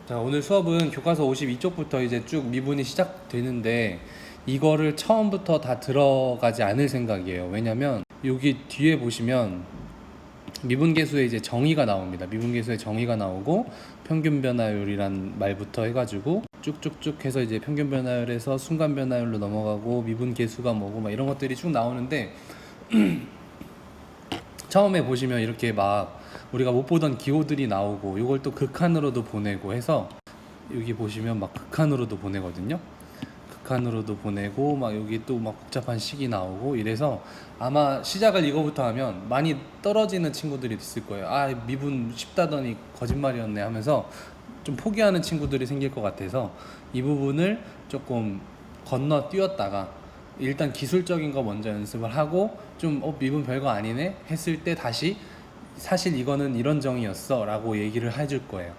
자, 오늘 수업은 교과서 52쪽부터 이제 쭉 미분이 시작되는데 이거를 처음부터 다 들어가지 않을 생각이에요. 왜냐면 여기 뒤에 보시면 미분계수의 이제 정의가 나옵니다. 미분계수의 정의가 나오고 평균 변화율이란 말부터 해가지고 쭉쭉쭉 해서 이제 평균 변화율에서 순간 변화율로 넘어가고 미분계수가 뭐고 막 이런 것들이 쭉 나오는데 처음에 보시면 이렇게 막 우리가 못 보던 기호들이 나오고 이걸 또 극한으로도 보내고 해서 여기 보시면 막 극한으로도 보내거든요. 극한으로도 보내고 막 여기 또 막 복잡한 식이 나오고 이래서 아마 시작을 이거부터 하면 많이 떨어지는 친구들이 있을 거예요. 아, 미분 쉽다더니 거짓말이었네 하면서 좀 포기하는 친구들이 생길 것 같아서 이 부분을 조금 건너뛰었다가 일단 기술적인 거 먼저 연습을 하고 좀 미분 별거 아니네 했을 때 다시 사실 이거는 이런 정의였어 라고 얘기를 해줄 거예요.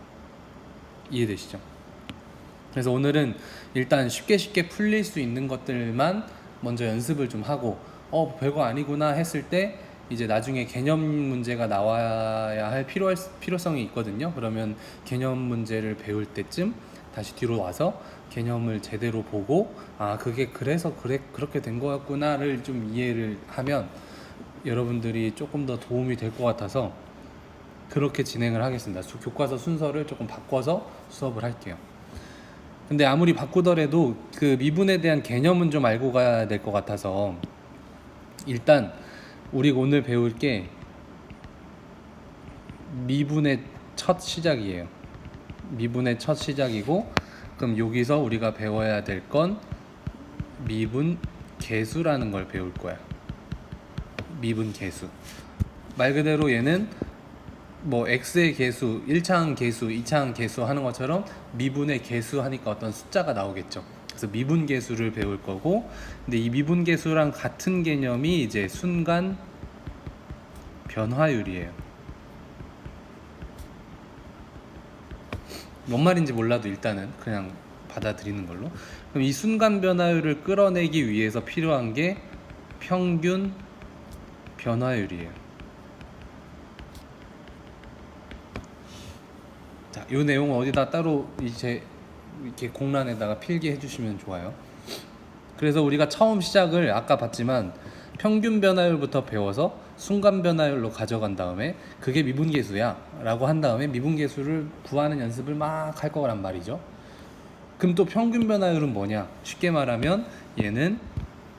이해되시죠? 그래서 오늘은 일단 쉽게 풀릴 수 있는 것들만 먼저 연습을 좀 하고 별거 아니구나 했을 때 이제 나중에 개념 문제가 나와야 할 필요성이 있거든요. 그러면 개념 문제를 배울 때쯤 다시 뒤로 와서 개념을 제대로 보고 그게 그래서 그렇게 된 거였구나를 좀 이해를 하면 여러분들이 조금 더 도움이 될 것 같아서 그렇게 진행을 하겠습니다. 교과서 순서를 조금 바꿔서 수업을 할게요. 근데 아무리 바꾸더라도 그 미분에 대한 개념은 좀 알고 가야 될 것 같아서 일단 우리 오늘 배울 게 미분의 첫 시작이에요. 미분의 첫 시작이고 그럼 여기서 우리가 배워야 될 건 미분 계수라는 걸 배울 거야. 미분 계수. 말 그대로 얘는 뭐 x의 계수, 1차항 계수, 2차항 계수 하는 것처럼 미분의 계수 하니까 어떤 숫자가 나오겠죠. 그래서 미분 계수를 배울 거고, 근데 이 미분 계수랑 같은 개념이 이제 순간 변화율이에요. 뭔 말인지 몰라도 일단은 그냥 받아들이는 걸로. 그럼 이 순간 변화율을 끌어내기 위해서 필요한 게 평균 변화율이에요. 자, 이 내용은 어디다 따로 이제 이렇게 공란에다가 필기해 주시면 좋아요. 그래서 우리가 처음 시작을 아까 봤지만 평균 변화율부터 배워서 순간 변화율로 가져간 다음에 그게 미분계수야 라고 한 다음에 미분계수를 구하는 연습을 막 할 거란 말이죠. 그럼 또 평균 변화율은 뭐냐? 쉽게 말하면 얘는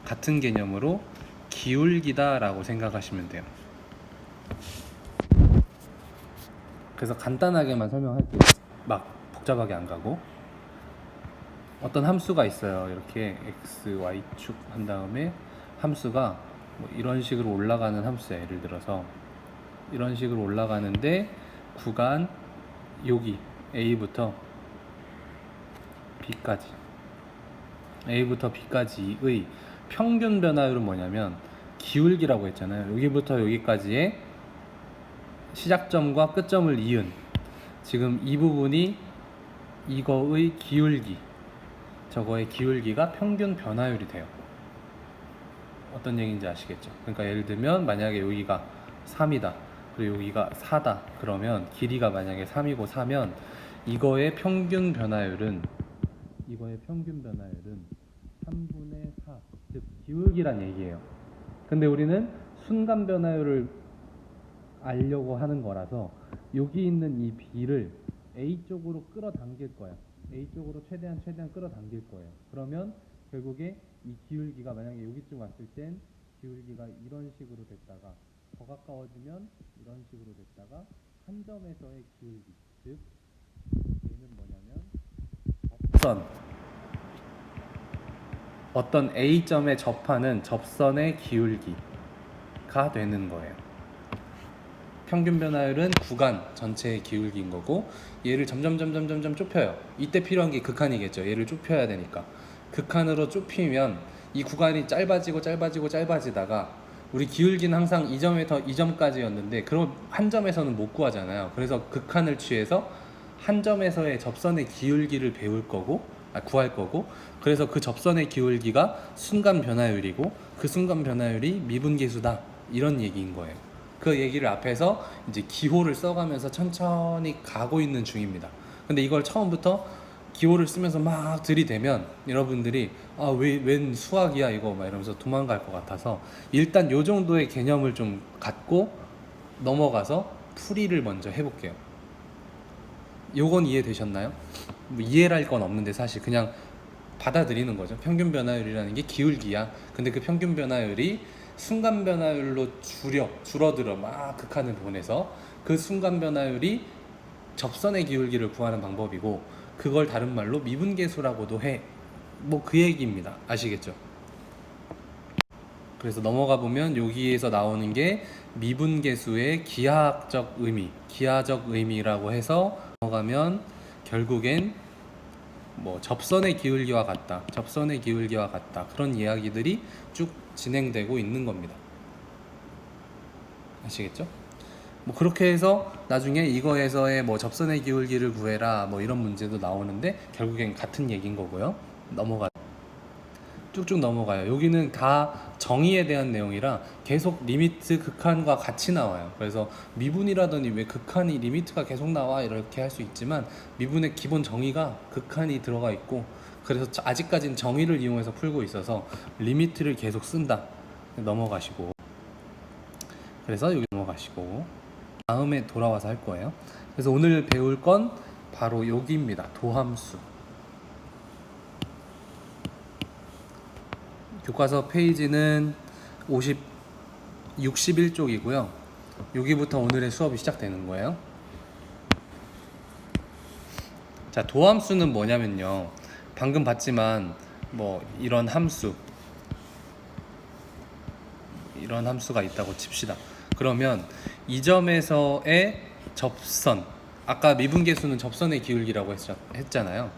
같은 개념으로 기울기다 라고 생각하시면 돼요. 그래서 간단하게만 설명할게요. 막 복잡하게 안 가고 어떤 함수가 있어요. 이렇게 x, y축 한 다음에 함수가 뭐 이런 식으로 올라가는 함수야. 예를 들어서 이런 식으로 올라가는데 구간 여기 a부터 b까지의 평균 변화율은 뭐냐면 기울기라고 했잖아요. 여기부터 여기까지의 시작점과 끝점을 이은 지금 이 부분이 이거의 기울기, 저거의 기울기가 평균 변화율이 돼요. 어떤 얘기인지 아시겠죠? 그러니까 예를 들면 만약에 여기가 3이다 그리고 여기가 4다 그러면 길이가 만약에 3이고 4면 이거의 평균 변화율은 3분의 4, 즉 기울기란 얘기예요. 근데 우리는 순간 변화율을 알려고 하는 거라서 여기 있는 이 b를 a 쪽으로 끌어당길 거야. a 쪽으로 최대한 끌어당길 거예요. 그러면 결국에 이 기울기가 만약에 여기쯤 왔을 땐 기울기가 이런 식으로 됐다가 더 가까워지면 이런 식으로 됐다가 한 점에서의 기울기, 즉 얘는 뭐냐면 접선, 어떤 A점에 접하는 접선의 기울기가 되는 거예요. 평균 변화율은 구간 전체의 기울기인 거고 얘를 점점 좁혀요. 이때 필요한 게 극한이겠죠. 얘를 좁혀야 되니까 극한으로 좁히면 이 구간이 짧아지다가 우리 기울기는 항상 이 점에서 이 점까지였는데 그럼 한 점에서는 못 구하잖아요. 그래서 극한을 취해서 한 점에서의 접선의 기울기를 구할 거고 그래서 그 접선의 기울기가 순간 변화율이고 그 순간 변화율이 미분계수다 이런 얘기인 거예요. 그 얘기를 앞에서 이제 기호를 써가면서 천천히 가고 있는 중입니다. 근데 이걸 처음부터 기호를 쓰면서 막 들이대면 여러분들이 웬 수학이야 이거 막 이러면서 도망갈 것 같아서 일단 요 정도의 개념을 좀 갖고 넘어가서 풀이를 먼저 해볼게요. 요건 이해되셨나요? 뭐 이해할 건 없는데 사실 그냥 받아들이는 거죠. 평균 변화율이라는 게 기울기야. 근데 그 평균 변화율이 순간 변화율로 줄어들어 막 극한을 보내서 그 순간 변화율이 접선의 기울기를 구하는 방법이고 그걸 다른 말로 미분계수라고도 해. 뭐 그 얘기입니다. 아시겠죠? 그래서 넘어가 보면 여기에서 나오는 게 미분계수의 기하학적 의미, 기하적 의미라고 해서 넘어가면 결국엔 뭐 접선의 기울기와 같다, 접선의 기울기와 같다 그런 이야기들이 쭉 진행되고 있는 겁니다. 아시겠죠? 뭐 그렇게 해서 나중에 이거에서의 뭐 접선의 기울기를 구해라 뭐 이런 문제도 나오는데 결국엔 같은 얘기인 거고요. 쭉쭉 넘어가요. 여기는 다 정의에 대한 내용이라 계속 리미트 극한과 같이 나와요. 그래서 미분이라더니 왜 극한이 리미트가 계속 나와 이렇게 할 수 있지만 미분의 기본 정의가 극한이 들어가 있고 그래서 아직까지는 정의를 이용해서 풀고 있어서 리미트를 계속 쓴다. 넘어가시고 그래서 여기 넘어가시고 다음에 돌아와서 할 거예요. 그래서 오늘 배울 건 바로 여기입니다. 도함수. 교과서 페이지는 61쪽이고요. 여기부터 오늘의 수업이 시작되는 거예요. 자, 도함수는 뭐냐면요. 방금 봤지만 뭐 이런 함수가 있다고 칩시다. 그러면 이 점에서의 접선, 아까 미분계수는 접선의 기울기라고 했잖아요.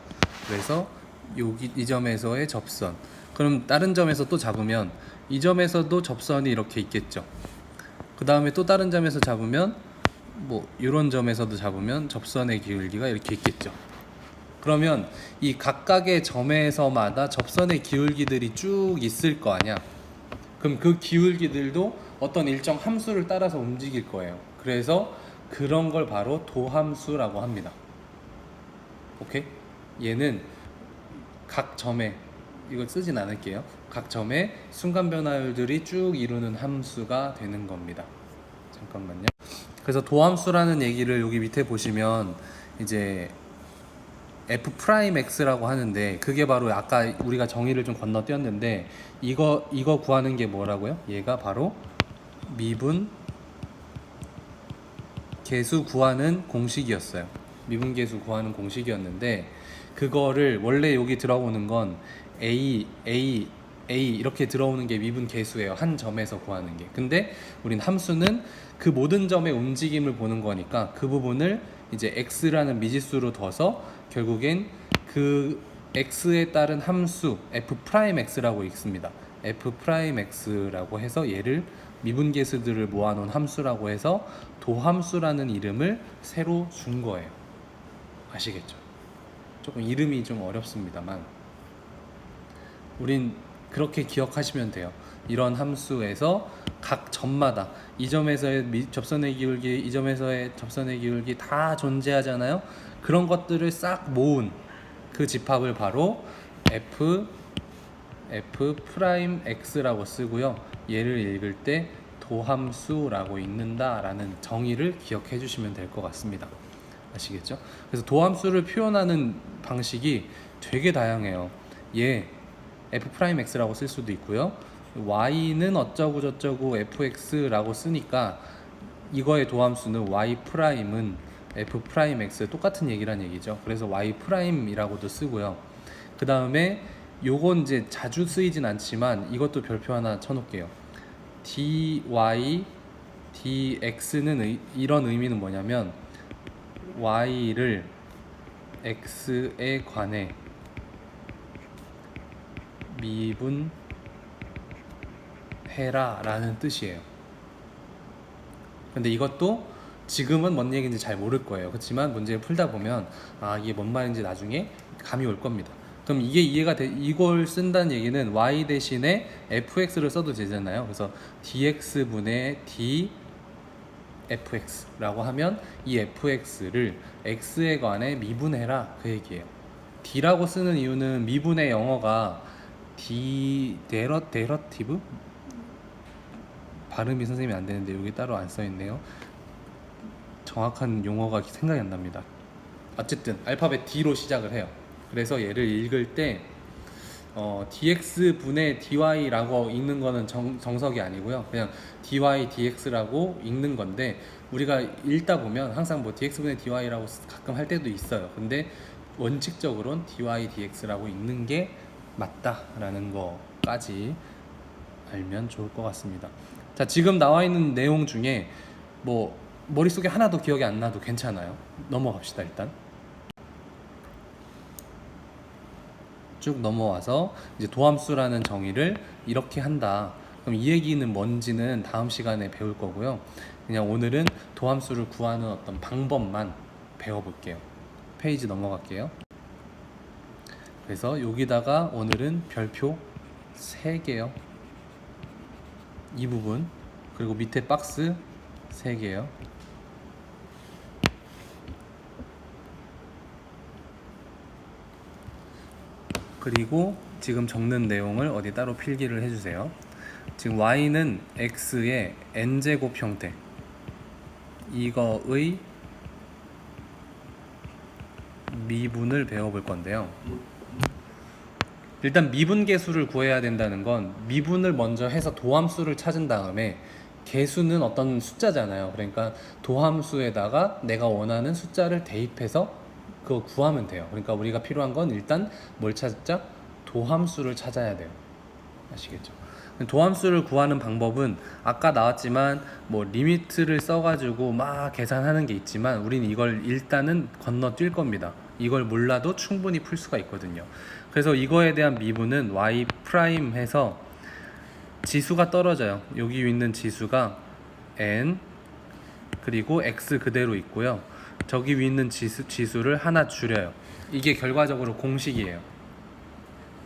그래서 여기 이 점에서의 접선, 그럼 다른 점에서 또 잡으면 이 점에서도 접선이 이렇게 있겠죠. 그 다음에 또 다른 점에서 잡으면 뭐 이런 점에서도 잡으면 접선의 기울기가 이렇게 있겠죠. 그러면 이 각각의 점에서마다 접선의 기울기들이 쭉 있을 거 아니야. 그럼 그 기울기들도 어떤 일정 함수를 따라서 움직일 거예요. 그래서 그런 걸 바로 도함수라고 합니다. 오케이? 얘는 각 점에, 이걸 쓰진 않을게요. 각 점에 순간 변화율들이 쭉 이루는 함수가 되는 겁니다. 잠깐만요. 그래서 도함수라는 얘기를 여기 밑에 보시면 이제 F'X라고 하는데 그게 바로 아까 우리가 정의를 좀 건너뛰었는데 이거 구하는 게 뭐라고요? 얘가 바로 미분 계수 구하는 공식이었어요. 미분 계수 구하는 공식이었는데 그거를 원래 여기 들어오는 건 A 이렇게 들어오는 게 미분 계수예요. 한 점에서 구하는 게. 근데 우린 함수는 그 모든 점의 움직임을 보는 거니까 그 부분을 이제 x라는 미지수로 둬서 결국엔 그 x에 따른 함수 f'x라고 읽습니다. f'x라고 해서 얘를 미분계수들을 모아놓은 함수라고 해서 도함수라는 이름을 새로 준 거예요. 아시겠죠? 조금 이름이 좀 어렵습니다만 우린 그렇게 기억하시면 돼요. 이런 함수에서 각 점마다 이 점에서의 접선의 기울기, 이 점에서의 접선의 기울기 다 존재하잖아요. 그런 것들을 싹 모은 그 집합을 바로 F'X라고 쓰고요. 얘를 읽을 때 도함수라고 읽는다라는 정의를 기억해 주시면 될 것 같습니다. 아시겠죠? 그래서 도함수를 표현하는 방식이 되게 다양해요. 얘 F'X라고 쓸 수도 있고요. Y는 어쩌고 저쩌고 fx라고 쓰니까 이거의 도함수는 Y'은 F'X 똑같은 얘기란 얘기죠. 그래서 Y'이라고도 쓰고요. 그 다음에 요건 이제 자주 쓰이진 않지만 이것도 별표 하나 쳐놓을게요. dy, dx는 이런 의미는 뭐냐면 y를 x에 관해 미분해라 라는 뜻이에요. 근데 이것도 지금은 뭔 얘기인지 잘 모를 거예요. 그렇지만 문제를 풀다 보면 이게 뭔 말인지 나중에 감이 올 겁니다. 그럼 이게 이걸 쓴다는 얘기는 y 대신에 fx를 써도 되잖아요. 그래서 dx분의 fx라고 하면 이 fx를 x에 관해 미분해라 그 얘기예요. d라고 쓰는 이유는 미분의 영어가 데러티브? 발음이 선생님이 안 되는데 여기 따로 안 써 있네요. 정확한 용어가 생각이 안 납니다. 어쨌든 알파벳 D로 시작을 해요. 그래서 얘를 읽을 때 dx분의 dy라고 읽는 거는 정석이 아니고요. 그냥 dy dx라고 읽는 건데 우리가 읽다 보면 항상 뭐 dx분의 dy라고 가끔 할 때도 있어요. 근데 원칙적으로는 dy dx라고 읽는 게 맞다라는 거까지 알면 좋을 것 같습니다. 자, 지금 나와 있는 내용 중에 뭐 머릿속에 하나도 기억이 안 나도 괜찮아요. 넘어갑시다. 일단 쭉 넘어와서 이제 도함수라는 정의를 이렇게 한다. 그럼 이 얘기는 뭔지는 다음 시간에 배울 거고요. 그냥 오늘은 도함수를 구하는 어떤 방법만 배워볼게요. 페이지 넘어갈게요. 그래서 여기다가 오늘은 별표 3개요. 이 부분, 그리고 밑에 박스 3개요. 그리고 지금 적는 내용을 어디 따로 필기를 해주세요. 지금 y는 x의 n제곱 형태, 이거의 미분을 배워볼 건데요. 일단 미분 계수를 구해야 된다는 건 미분을 먼저 해서 도함수를 찾은 다음에 계수는 어떤 숫자잖아요. 그러니까 도함수에다가 내가 원하는 숫자를 대입해서 그거 구하면 돼요. 그러니까 우리가 필요한 건 일단 뭘 찾자? 도함수를 찾아야 돼요. 아시겠죠? 도함수를 구하는 방법은 아까 나왔지만 뭐 리미트를 써가지고 막 계산하는 게 있지만 우린 이걸 일단은 건너뛸 겁니다. 이걸 몰라도 충분히 풀 수가 있거든요. 그래서 이거에 대한 미분은 y 프라임 해서 지수가 떨어져요. 여기 있는 지수가 n 그리고 x 그대로 있고요. 저기 위 있는 지수를 하나 줄여요. 이게 결과적으로 공식이에요.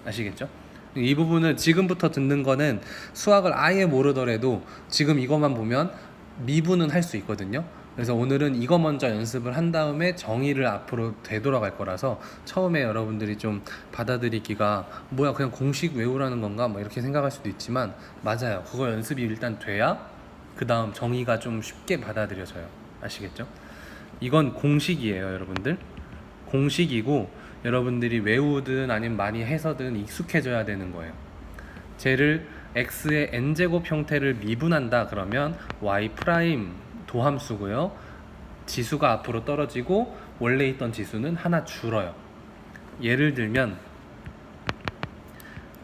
아시겠죠? 이 부분은 지금부터 듣는 거는 수학을 아예 모르더라도 지금 이것만 보면 미분은 할 수 있거든요. 그래서 오늘은 이거 먼저 연습을 한 다음에 정의를 앞으로 되돌아갈 거라서 처음에 여러분들이 좀 받아들이기가 뭐야 그냥 공식 외우라는 건가 뭐 이렇게 생각할 수도 있지만 맞아요. 그거 연습이 일단 돼야 그 다음 정의가 좀 쉽게 받아들여져요. 아시겠죠? 이건 공식이에요, 여러분들. 공식이고 여러분들이 외우든 아니면 많이 해서든 익숙해져야 되는 거예요. 쟤를 x의 n제곱 형태를 미분한다 그러면 y 프라임 도함수고요. 지수가 앞으로 떨어지고 원래 있던 지수는 하나 줄어요. 예를 들면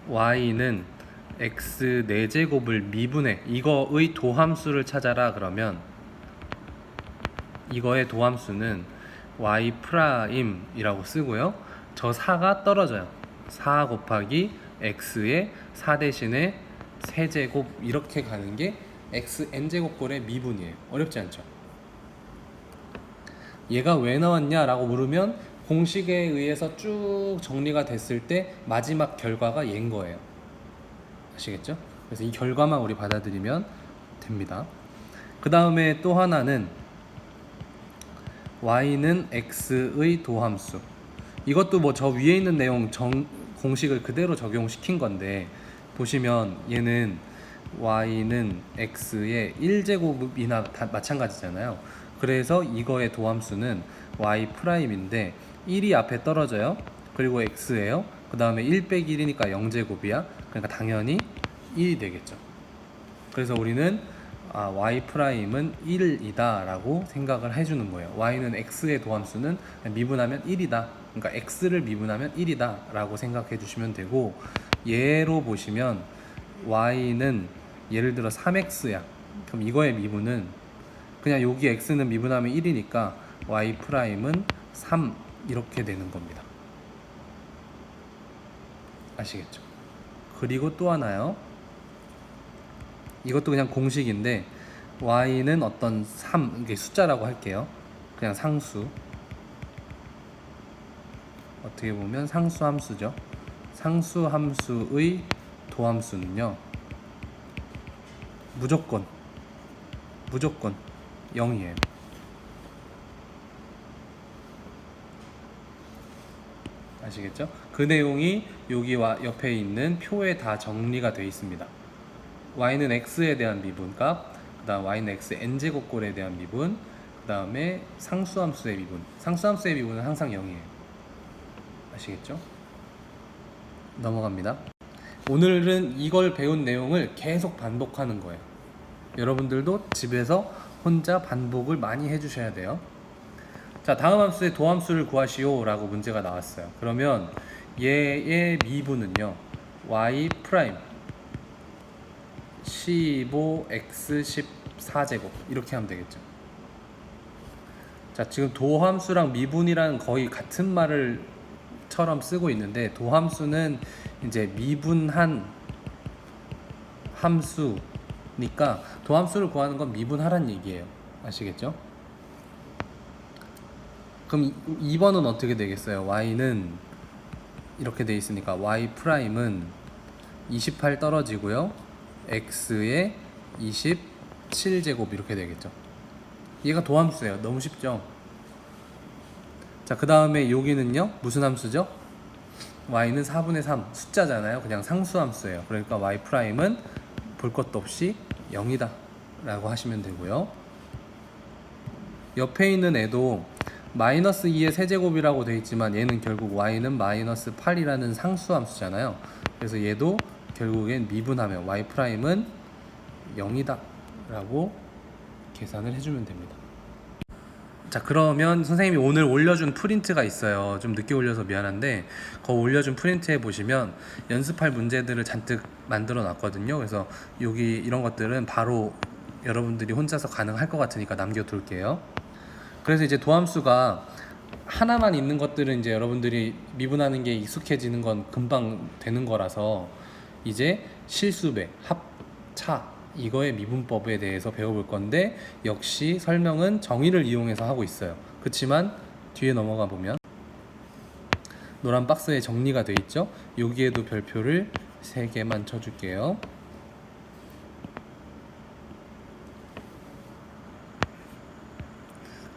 y는 x 4제곱을 미분해 이거의 도함수를 찾아라 그러면 이거의 도함수는 y 프라임이라고 쓰고요. 저 4가 떨어져요. 4 곱하기 x의 4 대신에 세제곱 이렇게 가는 게 x n제곱꼴의 미분이에요. 어렵지 않죠? 얘가 왜 나왔냐 라고 물으면 공식에 의해서 쭉 정리가 됐을 때 마지막 결과가 얘인 거예요. 아시겠죠? 그래서 이 결과만 우리 받아들이면 됩니다. 그 다음에 또 하나는 y는 x의 도함수. 이것도 뭐 저 위에 있는 내용 공식을 그대로 적용시킨 건데 보시면 얘는 y는 x의 1제곱이나 다 마찬가지잖아요. 그래서 이거의 도함수는 y 프라임인데 1이 앞에 떨어져요. 그리고 x예요. 그 다음에 1 빼기 1이니까 0제곱이야. 그러니까 당연히 1이 되겠죠. 그래서 우리는 y 프라임은 1이다 라고 생각을 해주는 거예요. y는 x의 도함수는 미분하면 1이다. 그러니까 x를 미분하면 1이다 라고 생각해 주시면 되고 얘로 보시면 y는 예를 들어 3x야. 그럼 이거의 미분은 그냥 여기 x는 미분하면 1이니까 y 프라임은 3 이렇게 되는 겁니다. 아시겠죠? 그리고 또 하나요. 이것도 그냥 공식인데 y는 어떤 3, 이게 숫자라고 할게요. 그냥 상수. 어떻게 보면 상수 함수죠. 상수 함수의 도함수는요. 무조건 0이에요. 아시겠죠? 그 내용이 여기와 옆에 있는 표에 다 정리가 되어 있습니다. y는 x에 대한 미분값, 그 다음 y는 x n제곱꼴에 대한 미분, 그 다음에 상수함수의 미분. 상수함수의 미분은 항상 0이에요. 아시겠죠? 넘어갑니다. 오늘은 이걸 배운 내용을 계속 반복하는 거예요. 여러분들도 집에서 혼자 반복을 많이 해주셔야 돼요. 자, 다음 함수의 도함수를 구하시오 라고 문제가 나왔어요. 그러면 얘의 미분은요, y 프라임 15x 14제곱 이렇게 하면 되겠죠. 자, 지금 도함수랑 미분이랑 거의 같은 말을 처럼 쓰고 있는데, 도함수는 이제 미분한 함수니까 도함수를 구하는 건 미분하란 얘기예요. 아시겠죠? 그럼 2번은 어떻게 되겠어요? y는 이렇게 돼 있으니까 y 프라임은 28 떨어지고요, x에 27제곱 이렇게 되겠죠. 얘가 도함수예요. 너무 쉽죠? 자, 그 다음에 여기는요, 무슨 함수죠? y는 4분의 3 숫자잖아요. 그냥 상수함수예요. 그러니까 y 프라임은 볼 것도 없이 0이다 라고 하시면 되고요. 옆에 있는 애도 마이너스 2의 세제곱이라고 되어 있지만 얘는 결국 y는 마이너스 8이라는 상수함수잖아요. 그래서 얘도 결국엔 미분하면 y 프라임은 0이다 라고 계산을 해주면 됩니다. 자, 그러면 선생님이 오늘 올려준 프린트가 있어요. 좀 늦게 올려서 미안한데, 거 올려준 프린트에 보시면 연습할 문제들을 잔뜩 만들어 놨거든요. 그래서 여기 이런 것들은 바로 여러분들이 혼자서 가능할 것 같으니까 남겨둘게요. 그래서 이제 도함수가 하나만 있는 것들은 이제 여러분들이 미분하는 게 익숙해지는 건 금방 되는 거라서 이제 실수배, 합차 이거의 미분법에 대해서 배워볼 건데, 역시 설명은 정의를 이용해서 하고 있어요. 그렇지만 뒤에 넘어가 보면 노란 박스에 정리가 돼 있죠. 여기에도 별표를 3개만 쳐줄게요.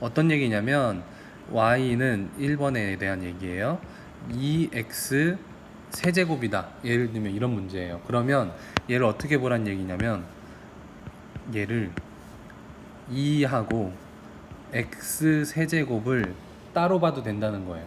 어떤 얘기냐면 y는 1번에 대한 얘기예요. 2x 세제곱이다. 예를 들면 이런 문제예요. 그러면 얘를 어떻게 보란 얘기냐면, 얘를 2하고 x 세제곱을 따로 봐도 된다는 거예요.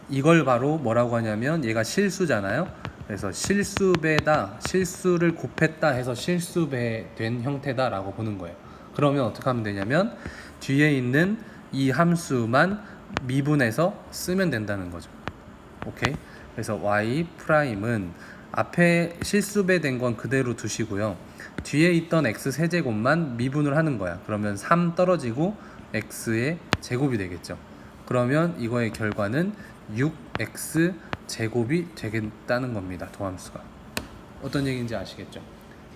이걸 바로 뭐라고 하냐면, 얘가 실수잖아요. 그래서 실수배다, 실수를 곱했다 해서 실수배 된 형태다 라고 보는 거예요. 그러면 어떻게 하면 되냐면, 뒤에 있는 이 함수만 미분해서 쓰면 된다는 거죠. 오케이? 그래서 y 프라임은 앞에 실수배 된 건 그대로 두시고요, 뒤에 있던 x 세제곱만 미분을 하는 거야. 그러면 3 떨어지고 x의 제곱이 되겠죠. 그러면 이거의 결과는 6x 제곱이 되겠다는 겁니다. 도함수가. 어떤 얘기인지 아시겠죠?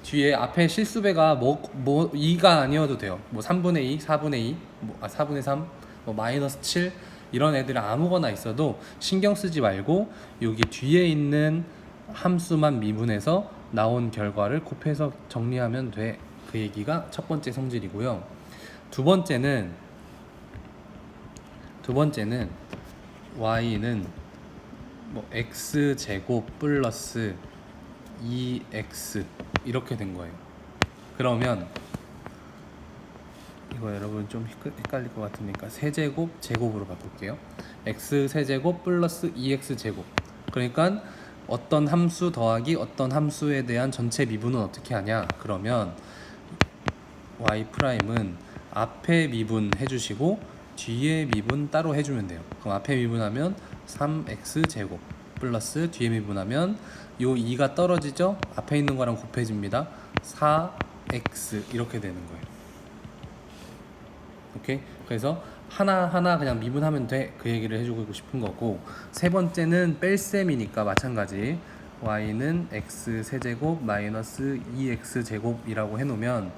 뒤에 앞에 실수배가 2가 아니어도 돼요. 뭐 3분의 2, 4분의 2, 4분의 3, 뭐 마이너스 7 이런 애들이 아무거나 있어도 신경 쓰지 말고 여기 뒤에 있는 함수만 미분해서 나온 결과를 곱해서 정리하면 돼. 그 얘기가 첫 번째 성질이고요. 두 번째는 y는 뭐 x 제곱 플러스 2x 이렇게 된 거예요. 그러면 이거 여러분 좀 헷갈릴 것 같으니까 세제곱 제곱으로 바꿀게요. x 세제곱 플러스 2x 제곱. 그러니까 어떤 함수 더하기 어떤 함수에 대한 전체 미분은 어떻게 하냐? 그러면 y 프라임은 앞에 미분 해주시고 뒤에 미분 따로 해주면 돼요. 그럼 앞에 미분하면 3x 제곱 플러스 뒤에 미분하면 요 2가 떨어지죠? 앞에 있는 거랑 곱해집니다. 4x 이렇게 되는 거예요. 오케이? 그래서 하나하나 그냥 미분하면 돼. 그 얘기를 해주고 싶은 거고, 세 번째는 뺄셈이니까 마찬가지 y는 x 세제곱 마이너스 2x 제곱이라고 해놓으면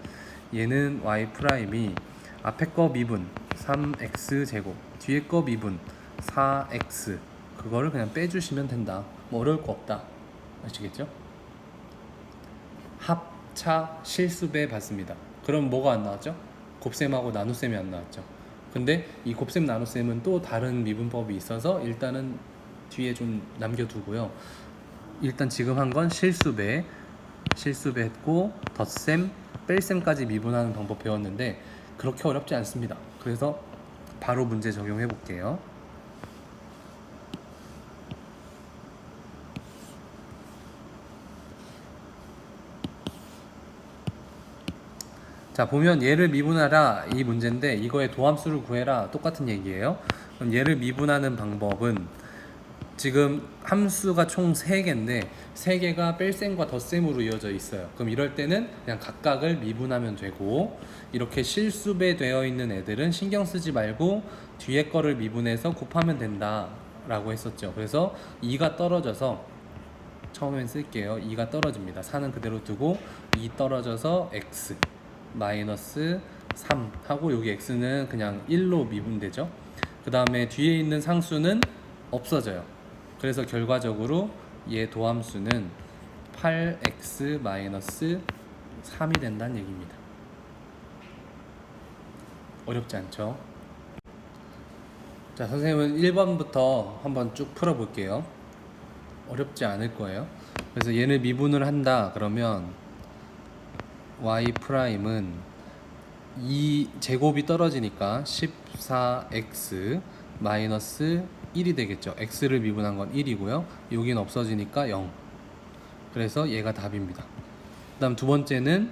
얘는 y 프라임이 앞에 거 미분 3x 제곱 뒤에 거 미분 4x 그거를 그냥 빼주시면 된다. 뭐 어려울 거 없다. 아시겠죠? 합차 실수배 받습니다. 그럼 뭐가 안 나왔죠? 곱셈하고 나눗셈이 안 나왔죠. 근데 이 곱셈 나눗셈은 또 다른 미분법이 있어서 일단은 뒤에 좀 남겨두고요. 일단 지금 한 건 실수배 했고 덧셈, 뺄셈까지 미분하는 방법 배웠는데 그렇게 어렵지 않습니다. 그래서 바로 문제 적용해 볼게요. 자, 보면 얘를 미분하라 이 문제인데 이거의 도함수를 구해라 똑같은 얘기예요. 그럼 얘를 미분하는 방법은 지금 함수가 총 3개인데 3개가 뺄셈과 덧셈으로 이어져 있어요. 그럼 이럴 때는 그냥 각각을 미분하면 되고, 이렇게 실수배 되어 있는 애들은 신경 쓰지 말고 뒤에 거를 미분해서 곱하면 된다 라고 했었죠. 그래서 2가 떨어져서 처음엔 쓸게요. 2가 떨어집니다. 4는 그대로 두고 2 떨어져서 x 마이너스 3 하고, 여기 x는 그냥 1로 미분되죠. 그 다음에 뒤에 있는 상수는 없어져요. 그래서 결과적으로 얘 도함수는 8x 마이너스 3이 된다는 얘기입니다. 어렵지 않죠? 자, 선생님은 1번부터 한번 쭉 풀어볼게요. 어렵지 않을 거예요. 그래서 얘를 미분을 한다 그러면 y 프라임은 2 제곱이 떨어지니까 14x 마이너스 1이 되겠죠. x를 미분한 건 1이고요. 여기는 없어지니까 0. 그래서 얘가 답입니다. 그 다음 두 번째는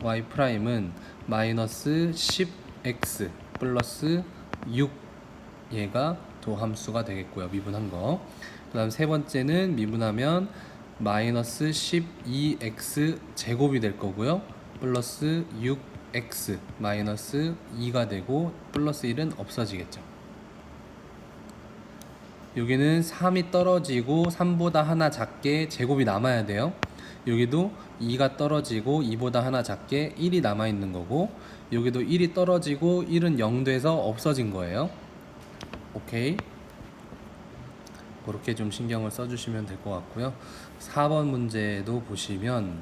y 프라임은 마이너스 10x 플러스 6, 얘가 도함수가 되겠고요. 미분한 거. 그 다음 세 번째는 미분하면 마이너스 12x 제곱이 될 거고요. 플러스 6x 마이너스 2가 되고 플러스 1은 없어지겠죠. 여기는 3이 떨어지고 3보다 하나 작게 제곱이 남아야 돼요. 여기도 2가 떨어지고 2보다 하나 작게 1이 남아있는 거고, 여기도 1이 떨어지고 1은 0 돼서 없어진 거예요. 오케이, 그렇게 좀 신경을 써주시면 될 것 같고요. 4번 문제도 보시면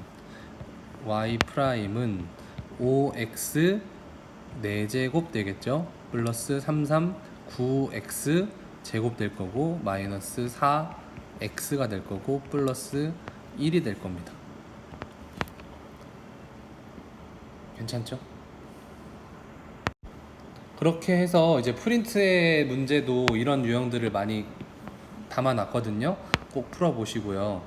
y 프라임은 5x 4제곱 되겠죠. 플러스 9x 제곱 될 거고 마이너스 4x가 될 거고 플러스 1이 될 겁니다. 괜찮죠? 그렇게 해서 이제 프린트의 문제도 이런 유형들을 많이 담아놨거든요. 꼭 풀어보시고요.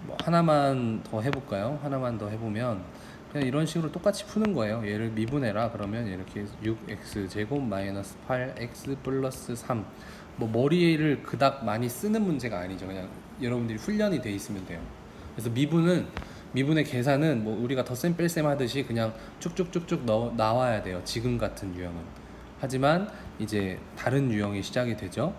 뭐 하나만 더 해볼까요? 하나만 더 해보면 그냥 이런 식으로 똑같이 푸는 거예요. 얘를 미분해라 그러면 이렇게 6x 제곱 마이너스 8x 플러스 3. 뭐 머리를 그닥 많이 쓰는 문제가 아니죠. 그냥 여러분들이 훈련이 돼 있으면 돼요. 그래서 미분의 계산은 뭐 우리가 덧셈 뺄셈 하듯이 그냥 쭉쭉쭉쭉 나와야 돼요. 지금 같은 유형은. 하지만 이제 다른 유형이 시작이 되죠.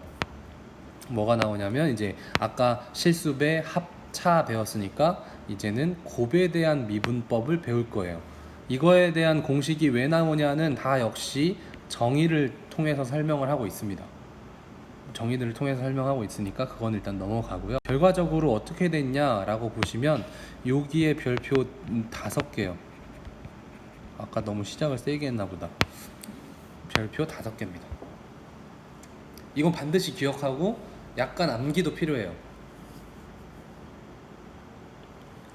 뭐가 나오냐면 이제 아까 실수배 합차 배웠으니까 이제는 곱에 대한 미분법을 배울 거예요. 이거에 대한 공식이 왜 나오냐는 다 역시 정의를 통해서 설명을 하고 있습니다. 정의들을 통해서 설명하고 있으니까 그건 일단 넘어가고요. 결과적으로 어떻게 됐냐라고 보시면 여기에 별표 5개요. 아까 너무 시작을 세게 했나 보다. 별표 5개입니다. 이건 반드시 기억하고 약간 암기도 필요해요.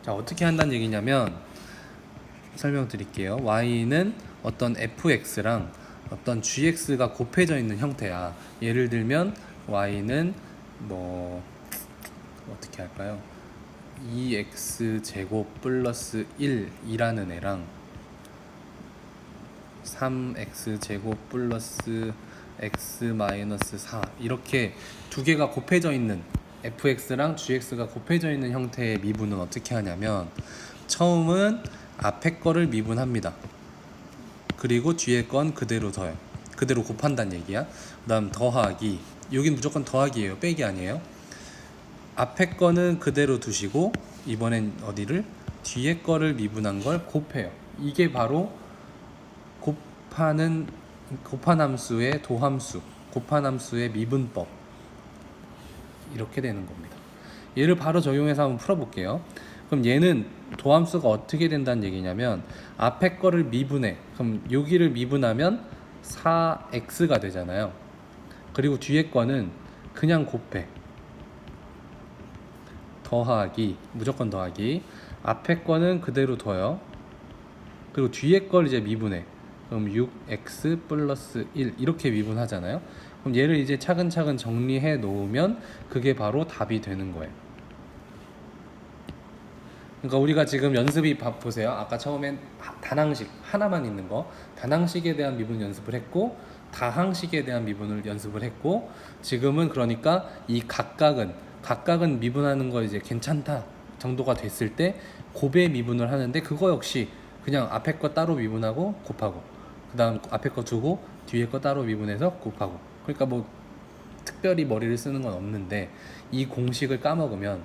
자, 어떻게 한다는 얘기냐면 설명드릴게요. y는 어떤 fx랑 어떤 gx가 곱해져 있는 형태야. 예를 들면 y는 뭐 어떻게 할까요? 2x 제곱 플러스 1이라는 애랑 3x 제곱 플러스 x 마이너스 4, 이렇게 두 개가 곱해져 있는 fx랑 gx가 곱해져 있는 형태의 미분은 어떻게 하냐면 처음은 앞에 거를 미분합니다. 그리고 뒤에 건 그대로 더요. 그대로 곱한다는 얘기야. 그 다음 더하기, 여긴 무조건 더하기예요. 빼기 아니에요. 앞에 거는 그대로 두시고 이번엔 어디를? 뒤에 거를 미분한 걸 곱해요. 이게 바로 곱한 함수의 도함수, 곱한 함수의 미분법, 이렇게 되는 겁니다. 얘를 바로 적용해서 한번 풀어볼게요. 그럼 얘는 도함수가 어떻게 된다는 얘기냐면 앞에 거를 미분해. 그럼 여기를 미분하면 4x가 되잖아요. 그리고 뒤에 거는 그냥 곱해. 더하기, 무조건 더하기. 앞에 거는 그대로 둬요. 그리고 뒤에 걸 이제 미분해. 그럼 6x 플러스 1 이렇게 미분하잖아요. 그럼 얘를 이제 차근차근 정리해 놓으면 그게 바로 답이 되는 거예요. 그러니까 우리가 지금 연습이 보세요. 아까 처음엔 단항식 하나만 있는 거, 단항식에 대한 미분 연습을 했고 다항식에 대한 미분을 연습을 했고, 지금은 그러니까 이 각각은 미분하는 거 이제 괜찮다 정도가 됐을 때 곱의 미분을 하는데, 그거 역시 그냥 앞에 거 따로 미분하고 곱하고, 그 다음 앞에 거 두고 뒤에 거 따로 미분해서 곱하고. 그러니까 뭐 특별히 머리를 쓰는 건 없는데 이 공식을 까먹으면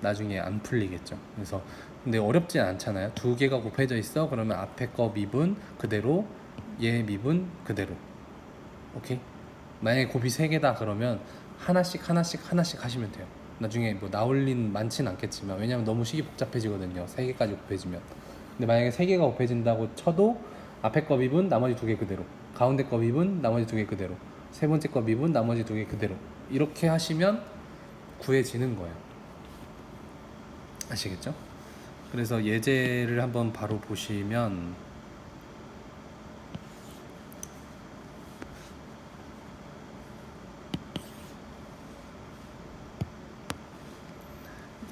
나중에 안 풀리겠죠. 그래서 근데 어렵진 않잖아요. 두 개가 곱해져 있어 그러면 앞에 거 미분 그대로, 얘 미분 그대로. 오케이? 만약에 곱이 세 개다 그러면 하나씩 하시면 돼요. 나중에 뭐 나올 일 많진 않겠지만, 왜냐면 너무 식이 복잡해지거든요. 세 개까지 곱해지면. 근데 만약에 세 개가 곱해진다고 쳐도 앞에 거 미분 나머지 두 개 그대로, 가운데 거 미분 나머지 두 개 그대로, 세 번째 거 미분 나머지 두 개 그대로, 이렇게 하시면 구해지는 거예요. 아시겠죠? 그래서 예제를 한번 바로 보시면,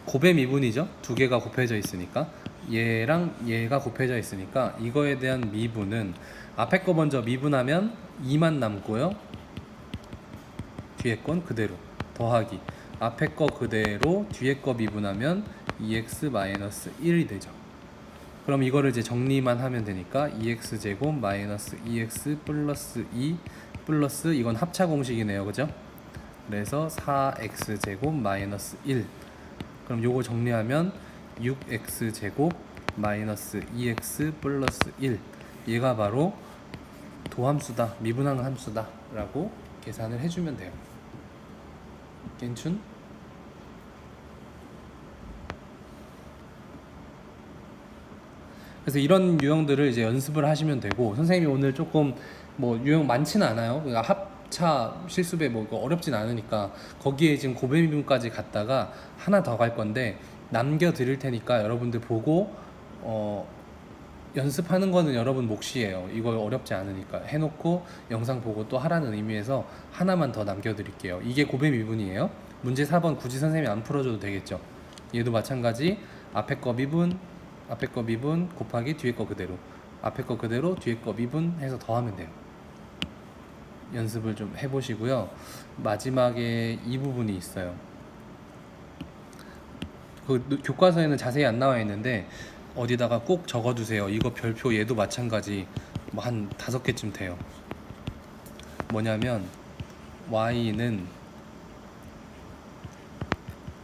곱의 미분이죠. 두 개가 곱해져 있으니까, 얘랑 얘가 곱해져 있으니까 이거에 대한 미분은 앞에 거 먼저 미분하면 2만 남고요. 뒤에 건 그대로 더하기, 앞에 거 그대로 뒤에 거 미분하면 2x-1이 되죠. 그럼 이거를 이제 정리만 하면 되니까 2x 제곱 마이너스 2x 플러스 2 플러스, 이건 합차 공식이네요. 그죠? 그래서 4x 제곱 마이너스 1. 그럼 요거 정리하면 6x 제곱 마이너스 2x 플러스 1. 얘가 바로 도함수다, 미분하는 함수다 라고 계산을 해주면 돼요. 괜춘? 그래서 이런 유형들을 이제 연습을 하시면 되고, 선생님이 오늘 조금 뭐 유형 많지는 않아요. 그러니까 합차 실수배 뭐 어렵진 않으니까 거기에 지금 고배미분까지 갔다가 하나 더 갈 건데 남겨 드릴 테니까 여러분들 보고 연습하는 거는 여러분 몫이에요. 이거 어렵지 않으니까 해놓고 영상 보고 또 하라는 의미에서 하나만 더 남겨드릴게요. 이게 고배미분이에요. 문제 4번 굳이 선생님이 안 풀어줘도 되겠죠. 얘도 마찬가지. 앞에 거 미분 곱하기 뒤에 거 그대로, 앞에 거 그대로 뒤에 거 미분 해서 더하면 돼요. 연습을 좀 해보시고요. 마지막에 이 부분이 있어요. 그 교과서에는 자세히 안 나와 있는데 어디다가 꼭 적어두세요. 이거 별표 얘도 마찬가지 뭐 한 5개쯤 돼요. 뭐냐면 y는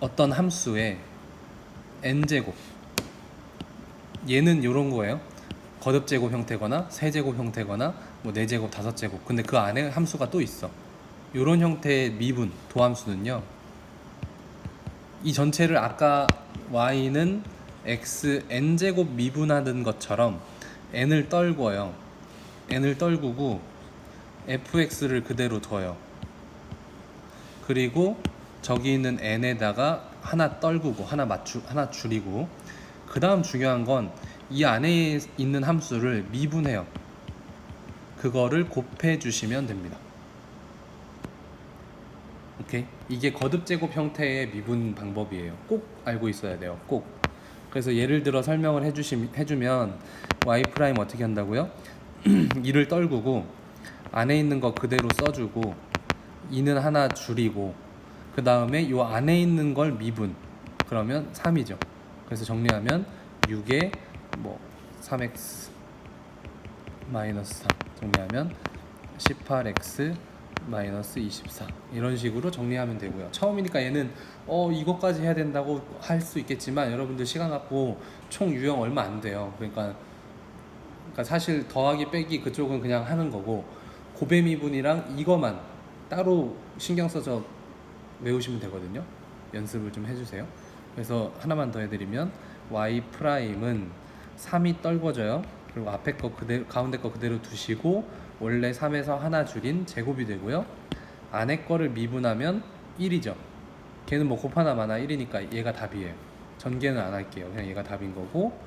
어떤 함수의 n제곱, 얘는 요런 거예요. 거듭제곱 형태거나 세제곱 형태거나 뭐 4제곱 5제곱, 근데 그 안에 함수가 또 있어. 요런 형태의 미분 도함수는요, 이 전체를 아까 y는 x n제곱 미분하는 것처럼 n을 떨궈요. n을 떨구고 fx를 그대로 둬요. 그리고 저기 있는 n에다가 하나 떨구고 하나 줄이고, 그 다음 중요한 건 이 안에 있는 함수를 미분해요. 그거를 곱해 주시면 됩니다. 오케이? 이게 거듭제곱 형태의 미분 방법이에요. 꼭 알고 있어야 돼요. 꼭. 그래서 예를 들어 설명을 해주면 y 프라임 어떻게 한다고요? 2를 떨구고 안에 있는 거 그대로 써주고 2는 하나 줄이고, 그 다음에 요 안에 있는 걸 미분, 그러면 3이죠. 그래서 정리하면 6에 뭐 3x 마이너스 3 정리하면 18x 마이너스 24, 이런 식으로 정리하면 되고요. 처음이니까 얘는 이것까지 해야 된다고 할 수 있겠지만 여러분들 시간 갖고 총 유형 얼마 안 돼요. 그러니까 사실 더하기 빼기 그쪽은 그냥 하는 거고, 고배미분이랑 이거만 따로 신경 써서 외우시면 되거든요. 연습을 좀 해주세요. 그래서 하나만 더 해드리면 y 프라임은 3이 떨궈져요. 그리고 앞에 거 그대로, 가운데 거 그대로 두시고 원래 3에서 하나 줄인 제곱이 되고요. 안에 거를 미분하면 1이죠. 걔는 뭐 곱하나 마나 1이니까 얘가 답이에요. 전개는 안 할게요. 그냥 얘가 답인 거고,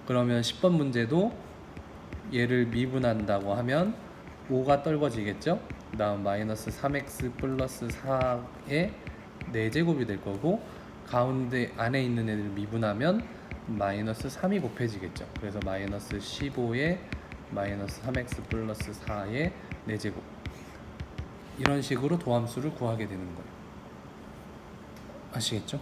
그러면 10번 문제도 얘를 미분한다고 하면 5가 떨궈지겠죠. 그 다음 마이너스 3x 플러스 4의 4제곱이 될 거고, 가운데 안에 있는 애들 미분하면 마이너스 3이 곱해지겠죠. 그래서 마이너스 15에 마이너스 3x 플러스 4의 4제곱, 이런 식으로 도함수를 구하게 되는 거예요. 아시겠죠?